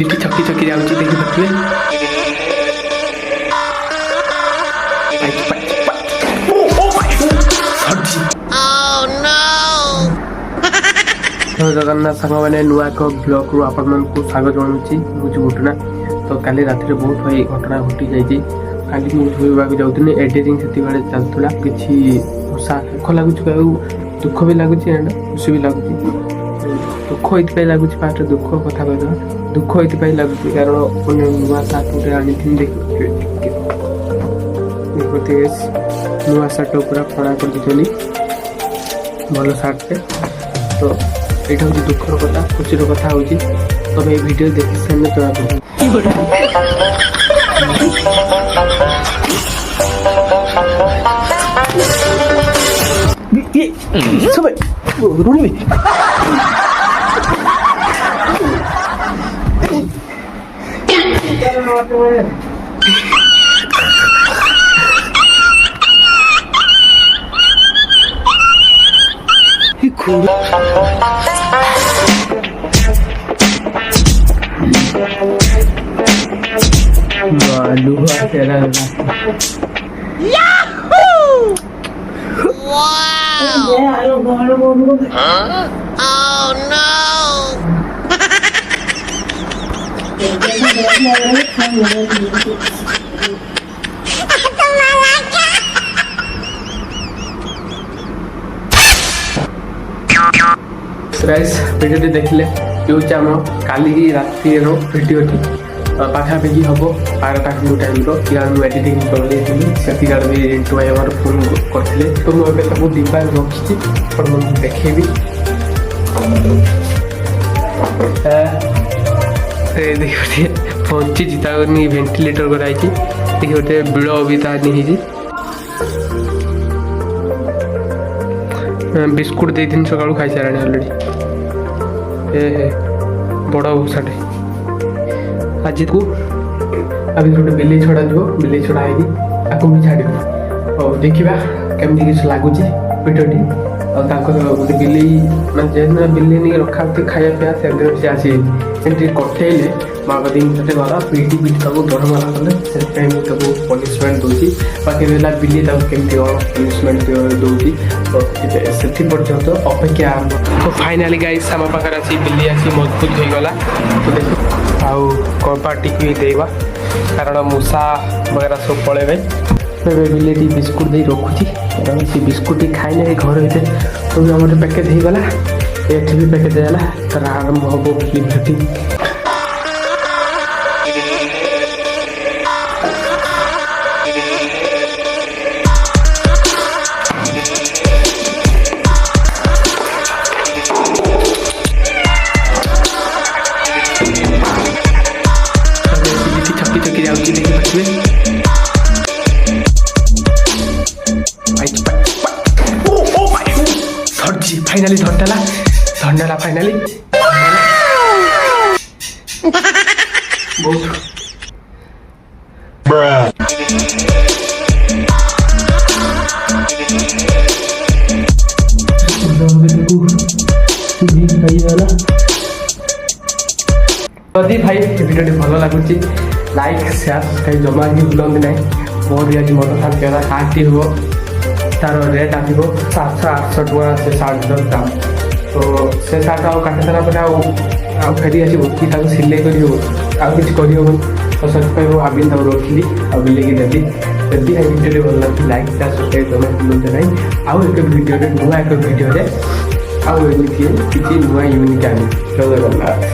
ଛକି ଛକି ଯାଉଛି ଦେଖିପାରୁଥିବେ। ଜଗନ୍ନାଥ ସାଙ୍ଗମାନେ ନୂଆ ଏକ ବ୍ଲଗ୍ରୁ ଆପଣମାନଙ୍କୁ ସ୍ୱାଗତ ଜଣାଉଛି। ମୁଁ ହେଉଛି ଘଟଣା। ତ କାଲି ରାତିରେ ବହୁତ ଏଇ ଘଟଣା ଘଟିଯାଇଛି। କାଲି ମୁଁ ଶୋଇବାକୁ ଯାଉଥିଲି, ଏଡ଼ିଟିଂ ସେତେବେଳେ ଚାଲୁଥିଲା। କିଛି ଦୁଃଖ ଲାଗୁଛି, ଆଉ ଦୁଃଖ ବି ଲାଗୁଛି, ଖୁସି ବି ଲାଗୁଛି। ଦୁଃଖ ଏଇଥିପାଇଁ ଲାଗୁଛି, ଫାଷ୍ଟ ଦୁଃଖ କଥା କହିଦେବା। ଦୁଃଖ ଏଇଥିପାଇଁ ଲାଗୁଛି କାରଣ ନୂଆ ସାର୍ଟ ଗୋଟେ ଆଣିଥିଲି। ଦେଖିପାରୁଥିବେ ନୂଆ ସାର୍ଟ ପୁରା ଫଣା କରିଦେଇଥିଲି, ଭଲ ସାର୍ଟଟେ। ତ ଏଇଟା ହେଉଛି ଦୁଃଖର କଥା। ଖୁସିର କଥା ହେଉଛି ତମେ ଏଇ ଭିଡ଼ିଓ ଦେଖି ସାରିଲେ ଜଣାପଡ଼ିବ। Malu akhirnya. Yahoo! Wow! Oh no! Guys भिडियोटी देखिले ये आम काली रातिर भिडियोटी पाखापाखि हम 12टा टाइम मुझे एडिटिंग कर भी रिंटू भाई आम फोन करते। तो मुझे सब डिब्बा रखी देखेबी। देखिए पहुंची भेन्टिलेटर कराई देखिए गोटे बिल भी नहीं बिस्कुट दे दिन सका खाई सारे अलरेडी। बड़ भूसाटे आज को अभी गोटे बिल्ली छड़ा जो बिल्ली छड़ा है आपको भी छाड़ और देखा केमती किस लगुच भिडियोटी। गोटे बिल्ली मैंने बिल्ली नहीं रखा खाया पिया से आसी कटेले माँ दिन से गला पीटी पीटी डर मारा कले से पनिशमेंट दूसरी बाकी रहा बिल्ली केमती पनिशमेंट दूसरी। तो से पर्यंत अपेक्षा। तो फाइनाली गाइस आम पाखे आसी बिल्ली आसी मजबूत हो गला। तो देख आउ कपाटी भी देवा कारण मूषा वगैरह सब पलैबे। बिल्ली बिस्कुट दे रखुची कारण से बिस्कुट खाइले घर भर तो आम पैकेट हो गला। ये भी पैकेट देला तर आरंभ हम फिल्म छकी छकी जाऊँगी देखिए फाइनाली धरदेला फाइनाली बहुत जदि भाई भिडियोटी भल लगुच लाइक शेयर सब्सक्राइब जमा ही भूलती ना। मोर भी आज मन था सार्टी हो तार रेट आसो 700-800 टका से सार्टर दाम। तो से सार्ट काटी सारा पर फेरी आसो कि सिलाई कर तो से भाभी रखिली बिल्ली देवी। जदि भिडियो भल लगे लाइक शेयर सब्सक्राइब जमा भूलते ना। आउ एक भिडियो नुआ एक भिडियो आउ किसी नुआ यूनिक आनी। जय जगन्नाथ।